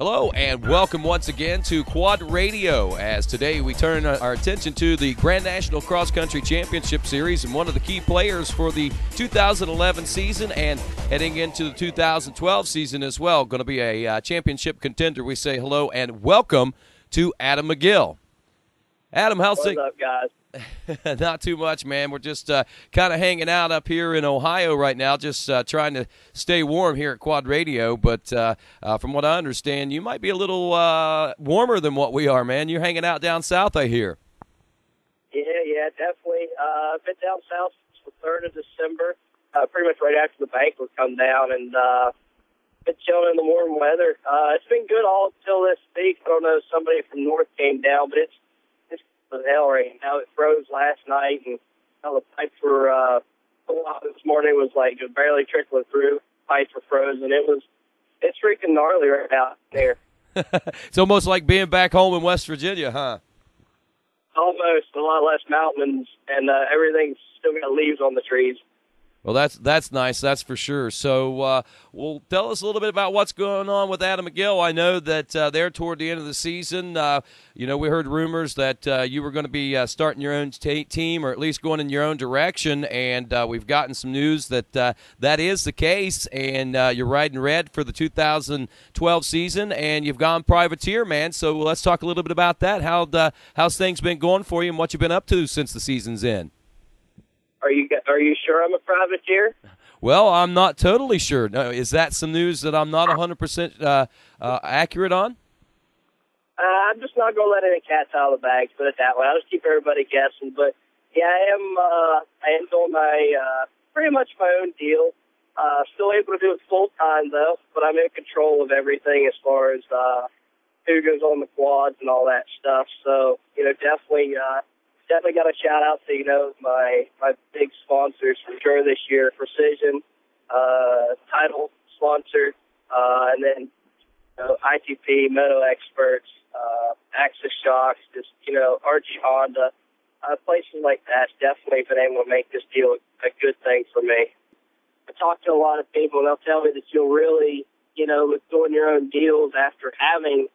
Hello and welcome once again to Quad Radio, as today we turn our attention to the Grand National Cross Country Championship Series, and one of the key players for the 2011 season and heading into the 2012 season as well, going to be a championship contender. We say hello and welcome to Adam McGill. Adam, how's it? What's up, guys? Not too much, man. We're just kind of hanging out up here in Ohio right now, just trying to stay warm here at Quad Radio. But from what I understand, you might be a little warmer than what we are, man. You're hanging out down south, I hear. Yeah, definitely. I've been down south since the 3rd of December, pretty much right after the banquet come down, and been chilling in the warm weather. It's been good all until this week. I don't know if somebody from north came down, but it's hell right now. It froze last night, and the pipes were this morning was like just barely trickling through. Pipes were frozen. It's freaking gnarly right out there. It's almost like being back home in West Virginia, huh? Almost. A lot less mountains, and everything's still got leaves on the trees. Well, that's nice, that's for sure. So, well, tell us a little bit about what's going on with Adam McGill. I know that they're toward the end of the season. We heard rumors that you were going to be starting your own team, or at least going in your own direction, and we've gotten some news that that is the case, and you're riding red for the 2012 season, and you've gone privateer, man. So let's talk a little bit about that. How's things been going for you, and what you've been up to since the season's in? Are you sure I'm a privateer? Well, I'm not totally sure. No, is that some news that I'm not 100% accurate on? I'm just not going to let any cats out of the bag, put it that way. I'll just keep everybody guessing. But, yeah, I am doing my pretty much my own deal. Still able to do it full-time, though, but I'm in control of everything as far as who goes on the quads and all that stuff. So, definitely got a shout out to, my big sponsors for sure this year, Precision, title sponsor, and then, ITP, Moto Experts, Axis Shocks, just, Archie Honda, places like that. Definitely been able to make this deal a good thing for me. I talk to a lot of people, and they'll tell me that you'll really, with doing your own deals after having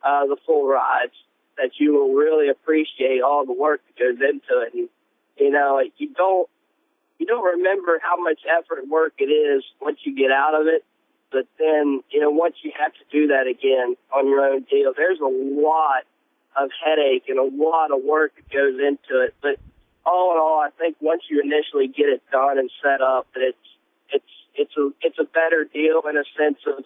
the full rides, that you will really appreciate all the work that goes into it. And, you don't remember how much effort and work it is once you get out of it. But then, once you have to do that again on your own deal, there's a lot of headache and a lot of work that goes into it. But all in all, I think once you initially get it done and set up, that it's a better deal in a sense of,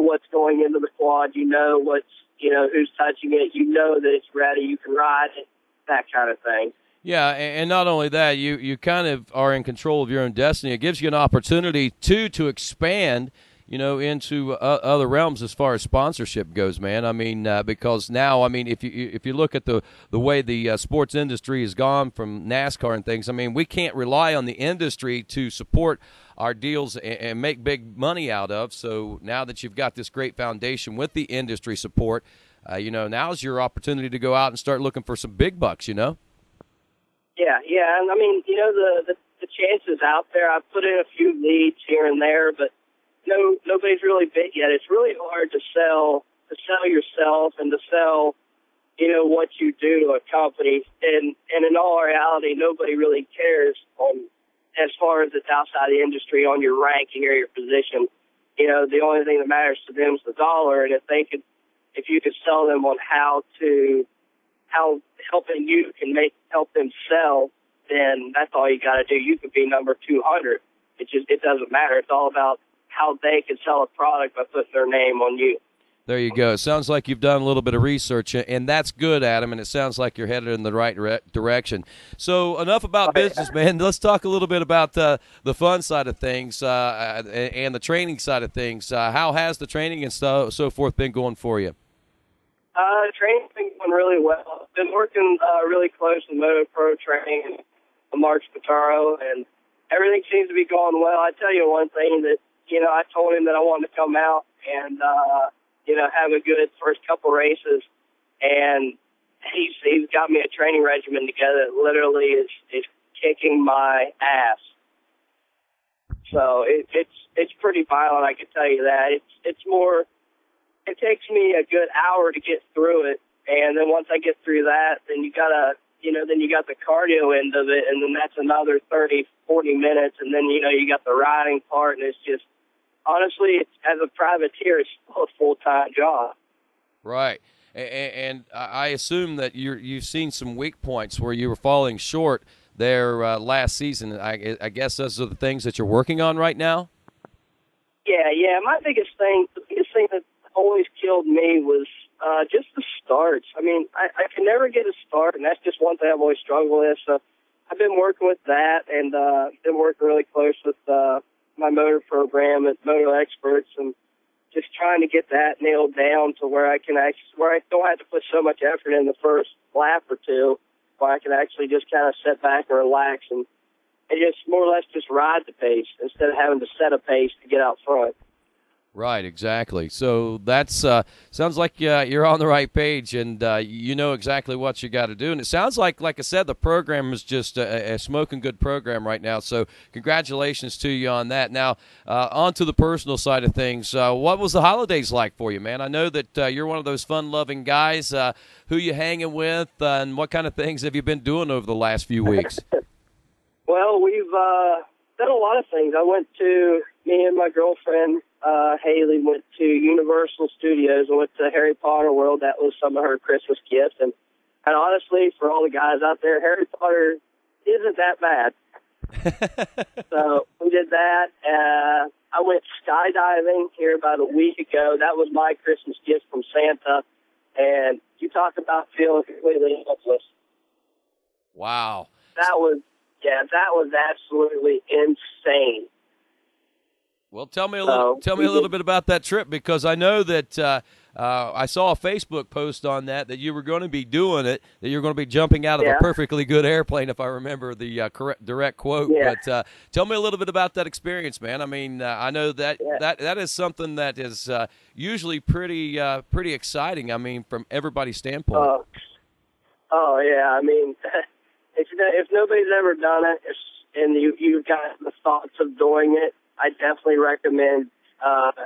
what's going into the quad, what's, who's touching it, that it's ready, you can ride it, that kind of thing. Yeah, and not only that, you kind of are in control of your own destiny. It gives you an opportunity to expand, into other realms as far as sponsorship goes, man. I mean, because now, if you look at the way the sports industry has gone from NASCAR and things, we can't rely on the industry to support our deals and make big money out of. So now that you've got this great foundation with the industry support, now's your opportunity to go out and start looking for some big bucks, Yeah, and the chances out there, I've put in a few leads here and there, but nobody's really big yet. It's really hard to sell yourself and to sell, what you do to a company. And in all reality, nobody really cares as far as it's outside the industry on your ranking or your position. The only thing that matters to them is the dollar. And if you could sell them on how helping you can help them sell, then that's all you got to do. You could be number 200. It doesn't matter. It's all about how they can sell a product by putting their name on you. There you go. Sounds like you've done a little bit of research, and that's good, Adam, and it sounds like you're headed in the right direction. So enough about business, man. Let's talk a little bit about the fun side of things and the training side of things. How has the training and so forth been going for you? Training's been going really well. I've been working really close with Moto Pro training and Mark Spataro, and everything seems to be going well. I tell you one thing that, I told him that I wanted to come out and, have a good first couple races, and he's got me a training regimen together that literally is kicking my ass. So it's pretty violent, I can tell you that. It's more it takes me a good hour to get through it. And then once I get through that, then you got the cardio end of it, and then that's another 30, 40 minutes. And then, you got the riding part, and it's just, honestly, as a privateer, it's still a full-time job. Right. And I assume that you've seen some weak points where you were falling short there last season. I guess those are the things that you're working on right now? Yeah. The biggest thing that always killed me was just the starts. I mean, I can never get a start, and that's just one thing I've always struggled with. So I've been working with that, and been working really close with my motor program at Motor Experts, and just trying to get that nailed down to where I don't have to put so much effort in the first lap or two, where I can actually just kind of sit back and relax and just more or less just ride the pace instead of having to set a pace to get out front. Right, exactly. So that's sounds like you're on the right page, and you know exactly what you got to do. And it sounds like I said, the program is just a smoking good program right now. So congratulations to you on that. Now, on to the personal side of things. What was the holidays like for you, man? I know that you're one of those fun-loving guys. Who you hanging with, and what kind of things have you been doing over the last few weeks? Well, we've done a lot of things. Me and my girlfriend, Haley, went to Universal Studios and went to Harry Potter World. That was some of her Christmas gifts. And honestly, for all the guys out there, Harry Potter isn't that bad. So we did that. I went skydiving here about a week ago. That was my Christmas gift from Santa. And you talk about feeling completely helpless. Wow. That was absolutely insane. Well, tell me a little bit about that trip, because I know that I saw a Facebook post on that you were going to be doing it, that you're going to be jumping out of a perfectly good airplane, if I remember the correct direct quote. Yeah. But tell me a little bit about that experience, man. I mean, I know that is something that is usually pretty exciting. I mean, from everybody's standpoint. Oh yeah. I mean, if nobody's ever done it, and you've got the thoughts of doing it, I definitely recommend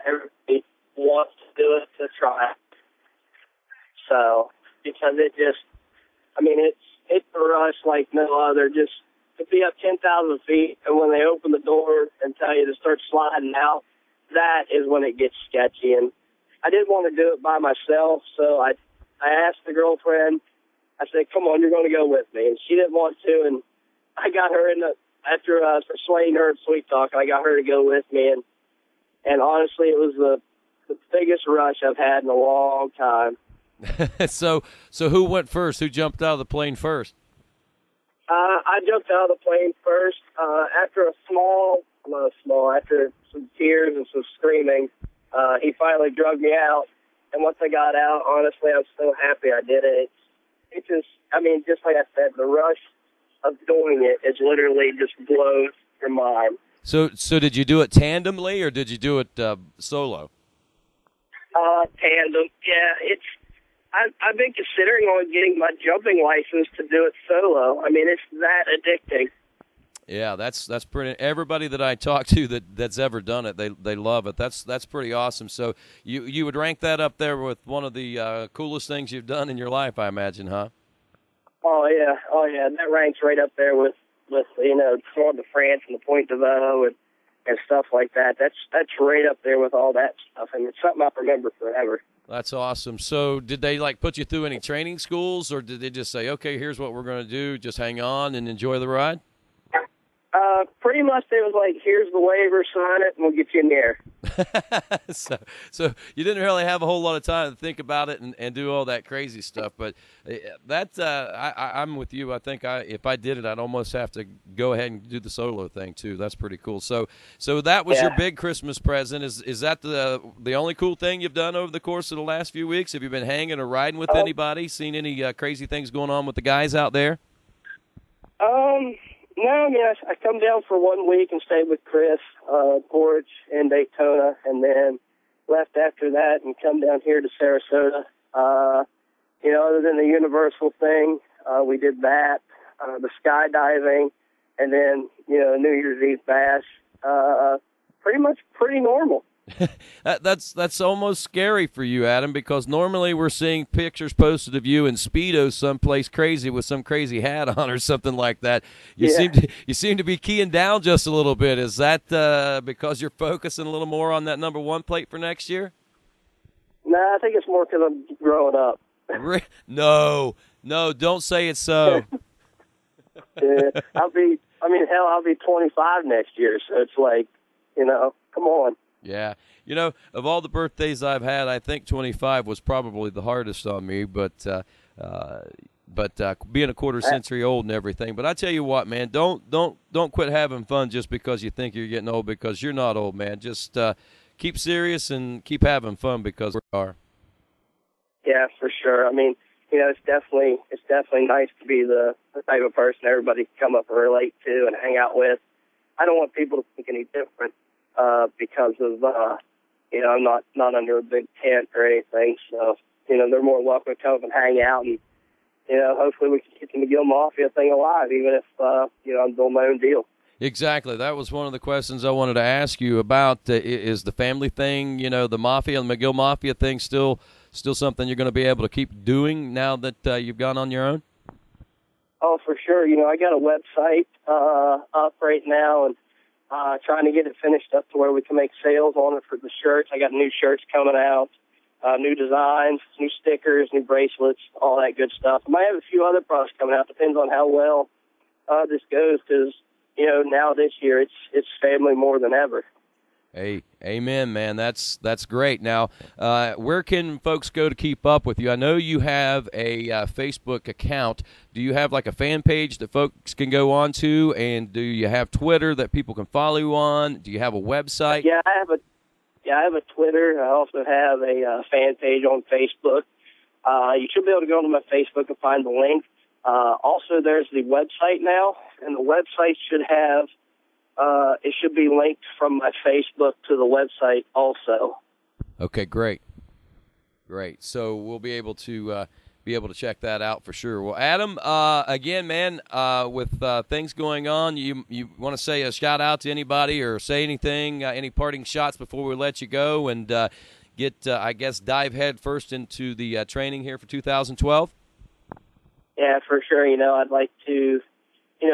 everybody wants to do it to try it. So, because it's a rush like no other. Just to be up 10,000 feet, and when they open the door and tell you to start sliding out, that is when it gets sketchy. And I didn't want to do it by myself, so I asked the girlfriend. I said, "Come on, you're going to go with me," and she didn't want to, and I got her after persuading her at Sweet Talk, I got her to go with me, and honestly, it was the biggest rush I've had in a long time. So who went first? Who jumped out of the plane first? I jumped out of the plane first. After after some tears and some screaming, he finally drug me out, and once I got out, honestly, I was so happy I did it. It just like I said, the rush of doing it is literally just blows your mind. So did you do it tandemly, or did you do it solo? Tandem. Yeah, I've been considering on getting my jumping license to do it solo. I mean, it's that addicting. Yeah, that's pretty. Everybody that I talk to that's ever done it, they love it. That's pretty awesome. So you would rank that up there with one of the coolest things you've done in your life, I imagine, huh? Oh yeah. That ranks right up there with Tour de France and the Point de Vaux and stuff like that. That's right up there with all that stuff, and it's something I'll remember forever. That's awesome. So did they put you through any training schools, or did they just say, okay, here's what we're going to do, just hang on and enjoy the ride? Pretty much they was like, here's the waiver, sign it, and we'll get you in the air. So you didn't really have a whole lot of time to think about it and do all that crazy stuff. But I'm with you. I think if I did it, I'd almost have to go ahead and do the solo thing too. That's pretty cool. So that was your big Christmas present. Is that the only cool thing you've done over the course of the last few weeks? Have you been hanging or riding with anybody? Seen any crazy things going on with the guys out there? No, I mean, I come down for 1 week and stayed with Chris, Porch and Daytona, and then left after that and come down here to Sarasota. Other than the Universal thing, we did that, the skydiving, and then, New Year's Eve bash. Pretty normal. That's almost scary for you, Adam, because normally we're seeing pictures posted of you in Speedos someplace crazy with some crazy hat on or something like that. You seem to be keying down just a little bit. Is that because you're focusing a little more on that number 1 plate for next year? No, I think it's more because I'm growing up. No, don't say it's so. Yeah, I'll be 25 next year, so it's like, come on. Yeah. Of all the birthdays I've had, I think 25 was probably the hardest on me, but being a quarter century old and everything. But I tell you what, man, don't quit having fun just because you think you're getting old, because you're not old, man. Just keep serious and keep having fun, because we are. Yeah, for sure. I mean, it's definitely nice to be the type of person everybody can come up and relate to and hang out with. I don't want people to think any different because of I'm not under a big tent or anything. So they're more welcome to come up and hang out, and hopefully we can keep the McGill Mafia thing alive, even if I'm doing my own deal. Exactly. That was one of the questions I wanted to ask you about. Is the family thing, the Mafia and the McGill Mafia thing still something you're going to be able to keep doing now that you've gone on your own? Oh, for sure. I got a website up right now, and trying to get it finished up to where we can make sales on it for the shirts. I got new shirts coming out, new designs, new stickers, new bracelets, all that good stuff. I might have a few other products coming out. Depends on how well this goes, because now this year it's family more than ever. Hey, amen, man. That's great. Now, where can folks go to keep up with you? I know you have a Facebook account. Do you have like a fan page that folks can go on to? And do you have Twitter that people can follow you on? Do you have a website? Yeah, I have a Twitter. I also have a fan page on Facebook. You should be able to go to my Facebook and find the link. Also, there's the website now, and the website should have it should be linked from my Facebook to the website also. Okay, great. So we'll be able to check that out for sure. Well, Adam, again, man, with things going on, you want to say a shout out to anybody or say anything, any parting shots before we let you go and dive head first into the training here for 2012? Yeah, for sure. I'd like to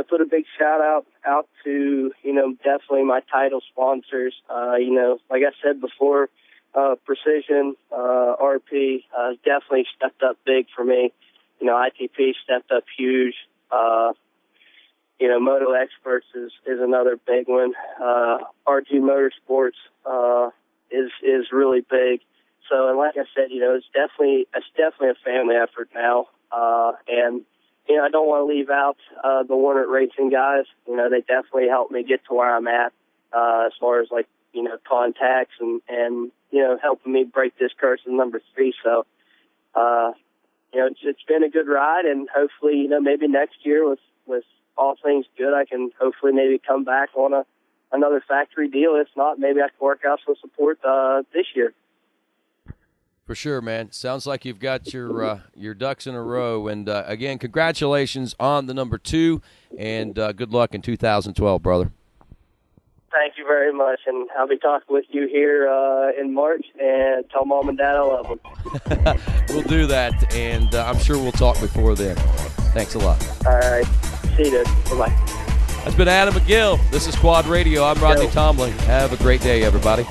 put a big shout out to, definitely my title sponsors. Like I said before, Precision, RP, definitely stepped up big for me. ITP stepped up huge. Moto Experts is another big one. RG Motorsports, is really big. So, and like I said, it's definitely a family effort now. And I don't want to leave out the Warner Racing guys. They definitely helped me get to where I'm at as far as contacts and helping me break this curse of number 3. So, it's been a good ride, and hopefully, maybe next year with all things good, I can hopefully maybe come back on another factory deal. If not, maybe I can work out some support this year. For sure, man. Sounds like you've got your ducks in a row. And, again, congratulations on the number 2, and good luck in 2012, brother. Thank you very much, and I'll be talking with you here in March, and tell Mom and Dad I love them. We'll do that, and I'm sure we'll talk before then. Thanks a lot. All right. See you, dude. Bye-bye. That's been Adam McGill. This is Quad Radio. I'm Rodney Tomlin. Have a great day, everybody.